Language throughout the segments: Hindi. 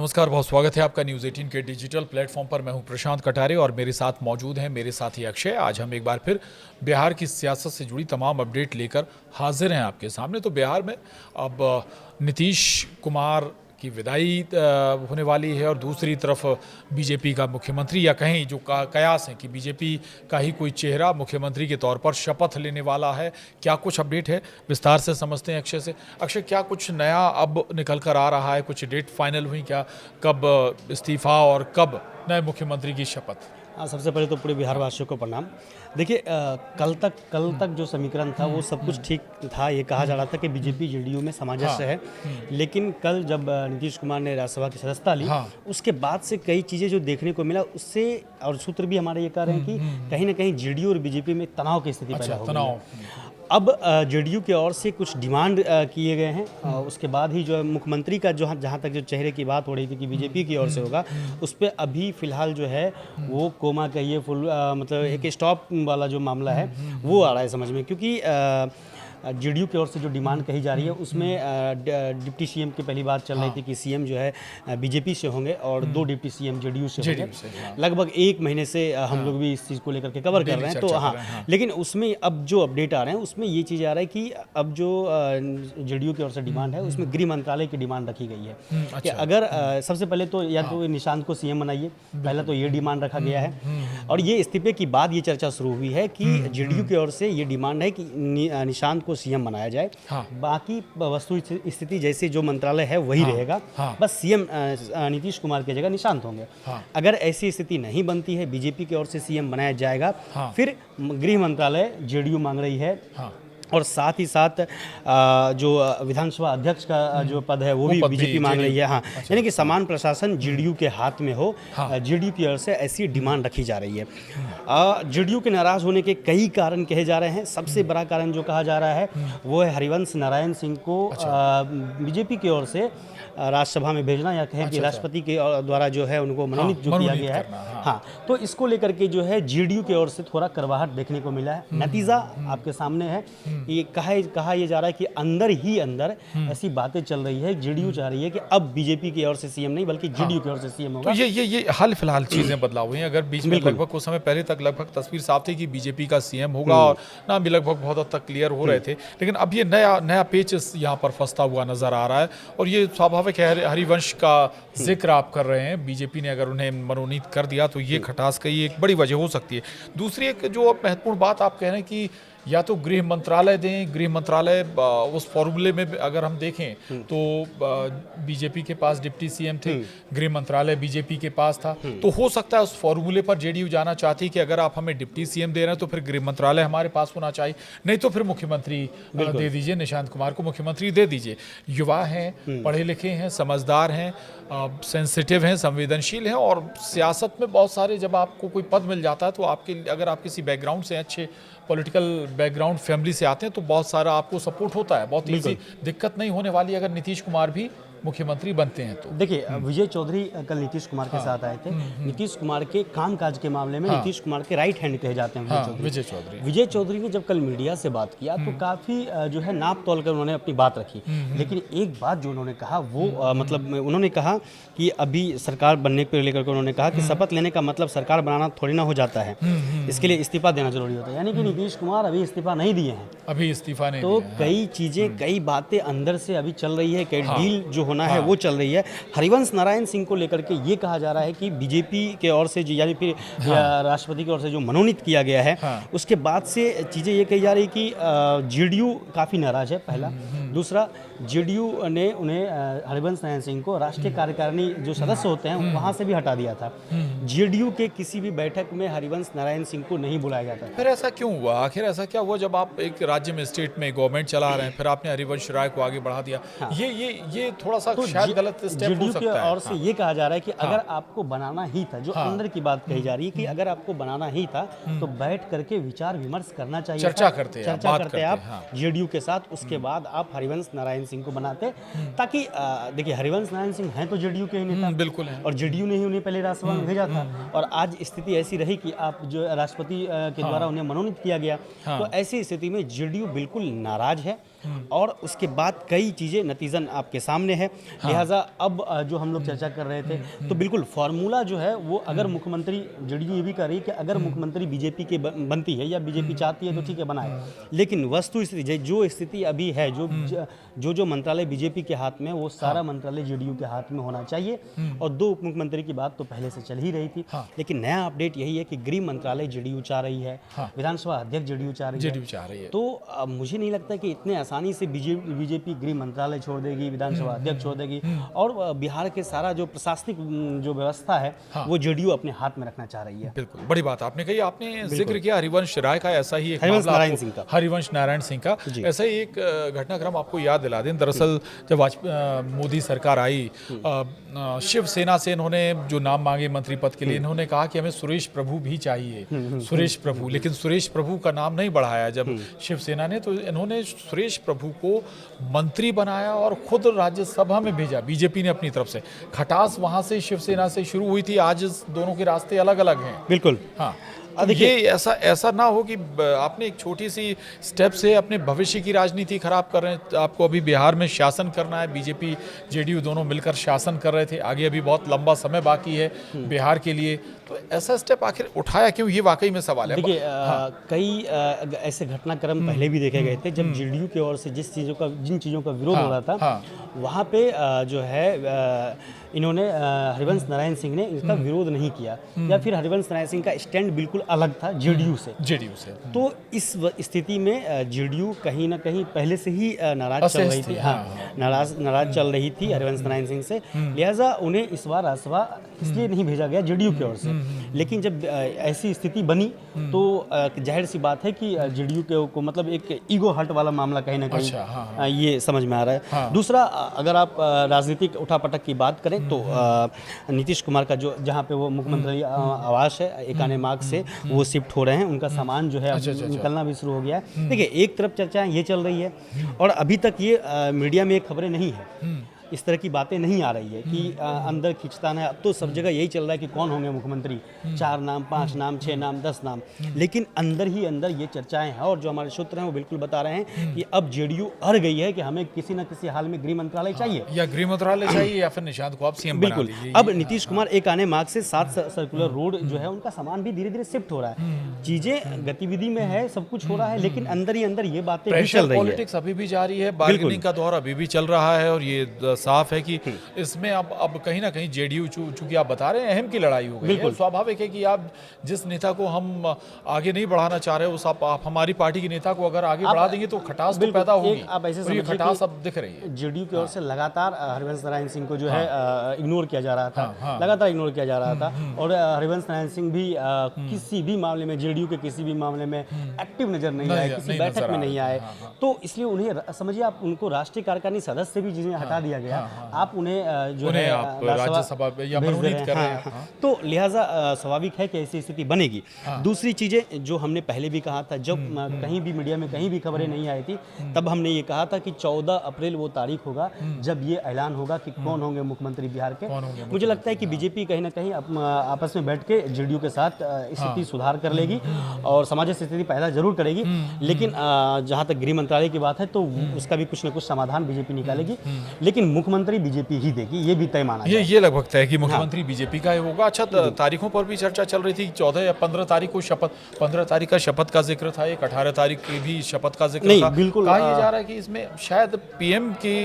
नमस्कार, बहुत स्वागत है आपका न्यूज़ 18 के डिजिटल प्लेटफॉर्म पर। मैं हूं प्रशांत कटारे और मेरे साथ मौजूद हैं मेरे साथी अक्षय। आज हम एक बार फिर बिहार की सियासत से जुड़ी तमाम अपडेट लेकर हाजिर हैं आपके सामने। तो बिहार में अब नीतीश कुमार की विदाई होने वाली है और दूसरी तरफ बीजेपी का मुख्यमंत्री, या कहीं जो कयास है कि बीजेपी का ही कोई चेहरा मुख्यमंत्री के तौर पर शपथ लेने वाला है। क्या कुछ अपडेट है, विस्तार से समझते हैं अक्षय से। अक्षय, क्या कुछ नया अब निकल कर आ रहा है? कुछ डेट फाइनल हुई क्या? कब इस्तीफा और कब नए मुख्यमंत्री की शपथ? हाँ, सबसे पहले तो पूरे बिहार वासियों को प्रणाम। देखिए, कल तक जो समीकरण था वो सब कुछ ठीक था। ये कहा जा रहा था कि बीजेपी जेडीयू में सामंजस्य है, लेकिन कल जब नीतीश कुमार ने राज्यसभा की सदस्यता ली, उसके बाद से कई चीज़ें जो देखने को मिला उससे, और सूत्र भी हमारे ये कह रहे हैं कि कहीं ना कहीं जेडीयू और बीजेपी में तनाव की स्थिति पैदा हो गई है। अब जेडीयू की ओर से कुछ डिमांड किए गए हैं। उसके बाद ही जो मुख्यमंत्री का जहाँ तक जो चेहरे की बात हो रही थी कि बीजेपी की ओर से होगा, उस पर अभी फिलहाल जो है वो कोमा कहिए फुल मतलब एक स्टॉप वाला जो मामला है वो आ रहा है समझ में, क्योंकि जेडीयू की ओर से जो डिमांड कही जा रही है उसमें डिप्टी सीएम की पहली बात चल रही थी कि सीएम जो है बीजेपी से होंगे और 2 डिप्टी सीएम जेडीयू से होंगे। लगभग 1 महीने से हम लोग भी इस चीज़ को लेकर के कवर कर रहे हैं। तो हाँ, लेकिन उसमें अब जो अपडेट आ रहे हैं उसमें ये चीज़ आ रहा है कि अब जो जेडीयू की ओर से डिमांड है उसमें गृह मंत्रालय की डिमांड रखी गई है कि अगर सबसे पहले तो या तो निशांत को सीएम बनाइए, पहला तो ये डिमांड रखा गया है। और ये इस्तीफे की बाद ये चर्चा शुरू हुई है कि जेडीयू की ओर से ये डिमांड है कि निशांत को सीएम बनाया जाए। बाकी वस्तु स्थिति जैसे जो मंत्रालय है वही रहेगा। बस सीएम नीतीश कुमार की जगह निशांत होंगे। अगर ऐसी स्थिति नहीं बनती है, बीजेपी की ओर से सीएम बनाया जाएगा, फिर गृह मंत्रालय जेडीयू मांग रही है। और साथ ही साथ जो विधानसभा अध्यक्ष का जो पद है वो भी बीजेपी मांग रही है। हाँ, यानी कि समान प्रशासन जेडीयू के हाथ में हो, जेडीयू की ओर से ऐसी डिमांड रखी जा रही है। जेडीयू के नाराज होने के कई कारण कहे जा रहे हैं। सबसे बड़ा कारण जो कहा जा रहा है वो है हरिवंश नारायण सिंह को बीजेपी की ओर से राज्यसभा में भेजना, या कहें कि राष्ट्रपति के द्वारा जो है उनको मनोनीत जो किया गया है। हाँ, तो इसको लेकर के जो है जेडीयू की ओर से थोड़ा करवाहट देखने को मिला है। नतीजा आपके सामने है। ये कहा ये जा रहा है कि अंदर ही अंदर ऐसी बातें चल रही है, जेडीयू चाह रही है कि अब बीजेपी की ओर से सीएम नहीं बल्कि जेडीयू की ओर से सीएम होगा। तो ये हाल फिलहाल चीजें बदलाव हुई हैं। अगर बीच में लगभग कुछ समय पहले तक लगभग तस्वीर साफ थी कि बीजेपी का सीएम होगा और नाम भी लगभग बहुत हद तक क्लियर हो रहे थे, लेकिन अब ये नया पेच यहाँ पर फंसता हुआ नजर आ रहा है। और ये स्वाभाविक है, हरिवंश का जिक्र आप कर रहे हैं। बीजेपी ने अगर उन्हें मनोनीत कर दिया तो ये खटास का ये एक बड़ी वजह हो सकती है। दूसरी एक जो महत्वपूर्ण बात आप कह रहे हैं कि या तो गृह मंत्रालय दें, गृह मंत्रालय उस फॉर्मूले में अगर हम देखें तो बीजेपी के पास डिप्टी सीएम थे, गृह मंत्रालय बीजेपी के पास था, तो हो सकता है उस फॉर्मूले पर जेडीयू जाना चाहती कि अगर आप हमें डिप्टी सीएम दे रहे हैं तो फिर गृह मंत्रालय हमारे पास होना चाहिए, नहीं तो फिर मुख्यमंत्री दे दीजिए, निशांत कुमार को मुख्यमंत्री दे दीजिए। युवा हैं, पढ़े लिखे हैं, समझदार हैं, सेंसिटिव हैं, संवेदनशील हैं, और सियासत में बहुत सारे, जब आपको कोई पद मिल जाता है तो आपके, अगर आप किसी बैकग्राउंड से, अच्छे पॉलिटिकल बैकग्राउंड फैमिली से आते हैं तो बहुत सारा आपको सपोर्ट होता है। बहुत ईजी दिक्कत नहीं होने वाली अगर नीतीश कुमार भी मुख्यमंत्री बनते हैं तो। देखिए, विजय चौधरी कल नीतीश कुमार के साथ आए थे। नीतीश कुमार के कामकाज के मामले में नीतीश कुमार के राइट हैंड कहे जाते हैं विजय चौधरी ने जब कल मीडिया से बात किया तो काफ़ी जो है नाप तोल कर उन्होंने अपनी बात रखी। लेकिन एक बात जो उन्होंने कहा वो मतलब उन्होंने कहा कि अभी सरकार बनने को लेकर के उन्होंने कहा कि शपथ लेने का मतलब सरकार बनाना थोड़ी ना हो जाता है, इसके लिए इस्तीफा देना जरूरी होता है। यानी कि नीतीश कुमार अभी इस्तीफा नहीं दिए हैं, अभी इस्तीफा नहीं तो कई चीज़ें, कई बातें अंदर से अभी चल रही है, कई डील जो होना है वो चल रही है। हरिवंश नारायण सिंह को लेकर के ये कहा जा रहा है कि बीजेपी के ओर से यानी फिर राष्ट्रपति की ओर से जो मनोनीत किया गया है, उसके बाद से चीज़ें ये कही जा रही कि जेडीयू काफ़ी नाराज है, पहला। दूसरा, जेडीयू ने उन्हें हरिवंश नारायण सिंह को राष्ट्रीय कार्यकारिणी जो सदस्य होते हैं वहाँ से भी हटा दिया था। जेडीयू के किसी भी बैठक में हरिवंश नारायण सिंह को नहीं बुलाया जाता। फिर ऐसा क्यों हुआ? आखिर ऐसा क्या हुआ जब आप एक राज्य में, स्टेट में गवर्नमेंट चला रहे हैं, फिर आपने हरिवंश राय को आगे बढ़ा दिया? ये थोड़ा सा शायद गलत स्टेप हो सकता है। और से ये कहा जा रहा है कि अगर आपको बनाना ही था, जो अंदर की बात कही जा रही है कि अगर आपको बनाना ही था तो बैठ करके विचार विमर्श करना चाहिए, चर्चा करते आप जेडीयू के साथ, उसके बाद आप हरिवंश नारायण सिंह को बनाते, ताकि देखिए हरिवंश नारायण सिंह हैं तो जेडीयू के ही नेता, बिल्कुल है, और जेडीयू ने ही उन्हें पहले राज्यसभा में भेजा था, और आज स्थिति ऐसी रही कि आप जो राष्ट्रपति के द्वारा उन्हें मनोनीत किया गया। तो ऐसी स्थिति में जेडीयू बिल्कुल नाराज है। और उसके बाद कई चीज़ें नतीजन आपके सामने है। लिहाजा अब जो हम लोग चर्चा कर रहे थे, तो बिल्कुल फार्मूला जो है वो अगर मुख्यमंत्री, जेडीयू ये भी कर रही है कि अगर मुख्यमंत्री बीजेपी के बनती है या बीजेपी चाहती है तो ठीक है बनाए, लेकिन वस्तु स्थिति जो स्थिति अभी है, जो मंत्रालय बीजेपी के हाथ में, वो सारा मंत्रालय जेडीयू के हाथ में होना चाहिए। और 2 उप मुख्यमंत्री की बात तो पहले से चल ही रही थी, लेकिन नया अपडेट यही है कि गृह मंत्रालय जेडीयू चाह रही है, विधानसभा अध्यक्ष जेडीयू चाह रही है। तो मुझे नहीं लगता कि इतने आसानी से बीजेपी गृह मंत्रालय छोड़ देगी, विधानसभा अध्यक्ष छोड़ देगी, और बिहार के सारा जो प्रशासनिक जो व्यवस्था है वो जेडीयू अपने हाथ में रखना चाह रही है। बिल्कुल बड़ी बात आपने कही। आपने जिक्र किया हरिवंश राय का, ऐसा ही एक हरिवंश मामला नारायण आपको- सिंह का। हरिवंश नारायण सिंह का ऐसा ही एक घटनाक्रम आपको याद दिला दें। दरअसल जब मोदी सरकार आई, शिवसेना से इन्होंने जो नाम मांगे मंत्री पद के लिए, इन्होंने कहा कि हमें सुरेश प्रभु भी चाहिए, सुरेश प्रभु, लेकिन सुरेश प्रभु का नाम नहीं बढ़ाया जब शिवसेना ने, तो इन्होंने सुरेश प्रभु को मंत्री बनाया और खुद राज्यसभा में भेजा बीजेपी ने अपनी तरफ से। खटास वहां से शिवसेना से शुरू हुई थी, आज दोनों के रास्ते अलग अलग हैं। बिल्कुल। हाँ, तो ये ऐसा ना हो कि आपने एक छोटी सी स्टेप से अपने भविष्य की राजनीति खराब कर रहे हैं। आपको अभी बिहार में शासन करना है, बीजेपी जेडीयू दोनों मिलकर शासन कर रहे थे, आगे अभी बहुत लंबा समय बाकी है बिहार के लिए, तो ऐसा स्टेप आखिर उठाया क्यों, ये वाकई में सवाल है। देखिए, कई ऐसे घटनाक्रम पहले भी देखे गए थे जब जेडीयू की ओर से जिन चीज़ों का विरोध हो रहा था, वहाँ पे जो है इन्होंने हरिवंश नारायण सिंह ने इसका विरोध नहीं किया, या फिर हरिवंश नारायण सिंह का स्टैंड बिल्कुल अलग था जेडीयू से। तो इस स्थिति में जेडीयू कहीं ना कहीं पहले से ही नाराज चल रही थी। नाराज चल रही थी हरिवंश नारायण सिंह से, लिहाजा उन्हें इस बार राज्यसभा इसलिए नहीं भेजा गया जेडीयू की ओर से। लेकिन जब ऐसी स्थिति बनी तो जाहिर सी बात है कि जेडीयू को मतलब एक ईगो हर्ट वाला मामला कहीं ना कहीं ये समझ में आ रहा है। दूसरा, अगर आप राजनीतिक उठापटक की बात करें तो नीतीश कुमार का जो जहाँ पे वो मुख्यमंत्री आवास है, एकाने मार्ग से वो शिफ्ट हो रहे हैं, उनका सामान जो है निकलना भी शुरू हो गया है। देखिए, एक तरफ चर्चाएं ये चल रही है और अभी तक ये मीडिया में खबरें नहीं है, इस तरह की बातें नहीं आ रही है कि अंदर खींचतान है। अब तो सब जगह यही चल रहा है कि कौन होंगे मुख्यमंत्री, 4 नाम, 5 नाम, 6 नाम, 10 नाम, लेकिन अंदर ही अंदर ये चर्चाएं हैं। और जो हमारे सूत्र हैं वो बिल्कुल बता रहे हैं कि अब जेडीयू अड़ गई है कि हमें किसी न किसी हाल में गृह मंत्रालय चाहिए, या गृह मंत्रालय चाहिए या फिर निशांत को आप सीएम बना बिल्कुल। दीजिए। अब नीतीश कुमार एक आने मार्ग से 7 सर्कुलर रोड जो है उनका सामान भी धीरे धीरे शिफ्ट हो रहा है, चीजें गतिविधि में है, सब कुछ हो रहा है, लेकिन अंदर ही अंदर ये बातें भी चल रही है। पॉलिटिक्स अभी भी जारी है, बार्गेनिंग का दौर अभी भी चल रहा है, और ये साफ है कि इसमें अब कहीं ना कहीं जेडीयू चूंकि आप बता रहे हैं अहम की लड़ाई हो गई है। स्वाभाविक है कि आप जिस नेता को हम आगे नहीं बढ़ाना चाह रहे, उस आप हमारी पार्टी के नेता को अगर आगे बढ़ा देंगे तो खटास तो पैदा होगी। आप ऐसे समझिए कि खटास अब दिख रही है जेडीयू की ओर से लगातार हरिवंश नारायण सिंह को जो है इग्नोर किया जा रहा था, लगातार इग्नोर किया जा रहा था। और हरिवंश नारायण सिंह भी किसी भी मामले में, जेडीयू के किसी भी मामले में एक्टिव नजर नहीं आए, किसी बैठक में नहीं आए। तो इसलिए उन्हें समझिए, आप उनको राष्ट्रीय कार्यकारिणी सदस्य भी जिन्हें हटा दिया गया, आप उन्हें जो है राज्यसभा या मनोनीत कर रहे हैं। तो लिहाजा स्वाभाविक है कि ऐसी स्थिति बनेगी। दूसरी चीजें जो हमने पहले भी कहा था, जब कहीं भी मीडिया में कहीं भी खबरें नहीं आई थी, तब हमने ये कहा था कि 14 अप्रैल वो तारीख होगा जब ये ऐलान होगा कि कौन होंगे मुख्यमंत्री बिहार के। मुझे लगता है कि बीजेपी कहीं ना कहीं आपस में बैठ के जेडीयू के साथ स्थिति सुधार कर लेगी और सामाजिक स्थिति पैदा जरूर करेगी, लेकिन जहां तक गृह मंत्रालय की बात है तो उसका भी कुछ न कुछ समाधान बीजेपी निकालेगी, लेकिन मुख्यमंत्री बीजेपी ही देगी, ये भी तय माना है। ये लगभग तय है कि मुख्यमंत्री बीजेपी का ही होगा। अच्छा, तारीखों पर भी चर्चा चल रही थी, 14 या 15 तारीख को शपथ, 15 तारीख का शपथ का जिक्र था, एक 18 तारीख की भी शपथ का जिक्र था। बिल्कुल कहा यह जा रहा है कि इसमें शायद पीएम की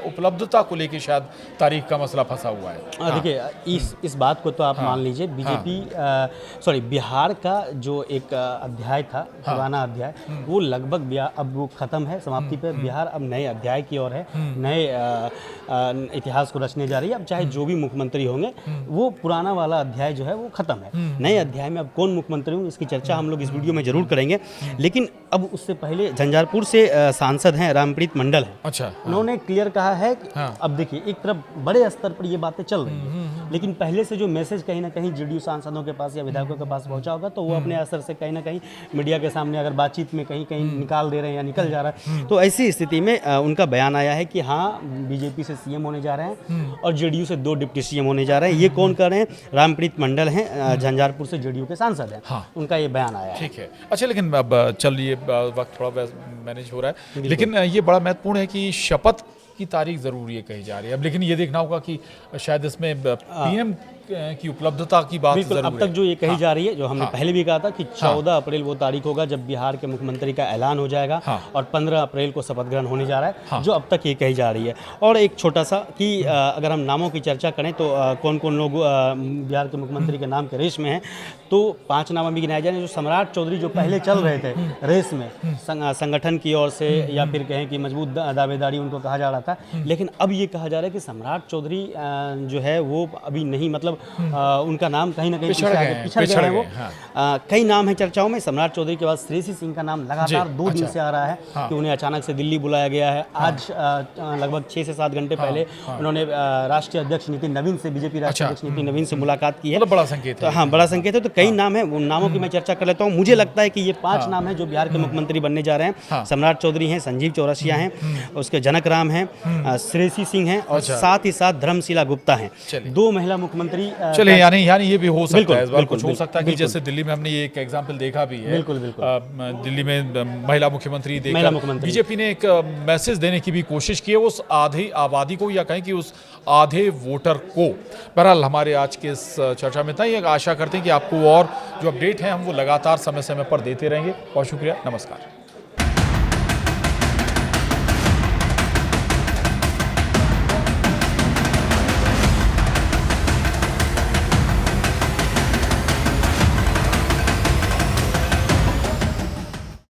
उपलब्धता को लेकर शायद तारीख का मसला फंसा हुआ है। देखिए, इस बात को तो आप मान लीजिए, बीजेपी बिहार का जो एक अध्याय था, पुराना अध्याय, वो लगभग अब वो खत्म है, समाप्ति पे। बिहार अब नए अध्याय की ओर है, नए इतिहास को रचने जा रही है। अब चाहे जो भी मुख्यमंत्री होंगे, वो पुराना वाला अध्याय जो है वो खत्म है। नए अध्याय में अब कौन मुख्यमंत्री होंगे, इसकी चर्चा हम लोग इस वीडियो में जरूर करेंगे। लेकिन अब उससे पहले झंझारपुर से सांसद हैं रामप्रीत मंडल है। अच्छा, उन्होंने क्लियर कहा है कि अब देखिए, एक तरफ बड़े स्तर पर ये बातें चल रही हैं, लेकिन पहले से जो मैसेज कहीं ना कहीं जेडीयू सांसदों के पास या विधायकों के पास पहुंचा होगा, तो वो अपने असर से कहीं ना कहीं मीडिया के सामने अगर बातचीत में कहीं निकाल दे रहे हैं या निकल जा रहा है। तो ऐसी स्थिति में उनका बयान आया है कि हाँ, बीजेपी से सीएम होने जा रहे हैं और जेडीयू से 2 डिप्टी सीएम होने जा रहे हैं। ये कौन कर रहे हैं? रामप्रीत मंडल हैं, झंझारपुर से जेडीयू के सांसद हैं। हाँ। उनका ये बयान आया है। ठीक है। अच्छा, लेकिन अब चलिए वक्त थोड़ा मैनेज हो रहा है, लेकिन ये बड़ा महत्वपूर्ण है कि शपथ की तारीख ज़रूरी है कही जा रही है अब, लेकिन ये देखना होगा कि शायद इसमें पीएम की उपलब्धता की बात बिल्कुल। जरूर अब तक जो ये कही जा रही है, जो हमने हाँ। पहले भी कहा था कि 14 अप्रैल वो तारीख होगा जब बिहार के मुख्यमंत्री का ऐलान हो जाएगा हाँ। और 15 अप्रैल को शपथ ग्रहण होने जा रहा है, हाँ। जो अब तक ये कही जा रही है। और एक छोटा सा कि अगर हम नामों की चर्चा करें तो कौन कौन लोग बिहार के मुख्यमंत्री के नाम के रेस में हैं, तो 5 नाम अभी गिनाए जा रहे हैं। जो सम्राट चौधरी जो पहले चल रहे थे रेस में संगठन की ओर से, या फिर कहें कि मजबूत दावेदारी उनको कहा जा रहा था, लेकिन अब ये कहा जा रहा है कि सम्राट चौधरी जो है वो अभी नहीं, मतलब उनका नाम कहीं ना कहीं पिछड़ गए हैं वो। कई नाम है चर्चाओं में। सम्राट चौधरी के बाद श्रेयसी सिंह का नाम लगातार 2 दिन से आ रहा है कि उन्हें अचानक से दिल्ली बुलाया गया है। आज लगभग 6 से 7 घंटे पहले उन्होंने राष्ट्रीय अध्यक्ष नितिन नवीन से, बीजेपी राष्ट्रीय अध्यक्ष नितिन नवीन से मुलाकात की है। मतलब बड़ा संकेत है। हाँ, बड़ा संकेत है। तो कई नाम है, उन नामों की मैं चर्चा कर लेता हूँ। मुझे लगता है कि ये 5 नाम है जो बिहार के मुख्यमंत्री बनने जा रहे हैं। सम्राट चौधरी हैं, संजीव चौरसिया हैं, उसके जनक राम हैं, श्रेयसी सिंह हैं और साथ ही साथ धर्मशिला गुप्ता हैं। 2 महिला मुख्यमंत्री। चलिए, यानी ये भी हो सकता है, इस बार कुछ हो सकता है कि जैसे दिल्ली में हमने ये एक एग्जांपल देखा भी है। बिल्कुल। दिल्ली में महिला मुख्यमंत्री देखकर बीजेपी ने एक मैसेज देने की भी कोशिश की है उस आधी आबादी को, या कहें कि उस आधे वोटर को। बहरहाल हमारे आज के इस चर्चा में इतना ही। आशा करते हैं कि आपको और जो अपडेट है हम वो लगातार समय समय पर देते रहेंगे। बहुत शुक्रिया, नमस्कार।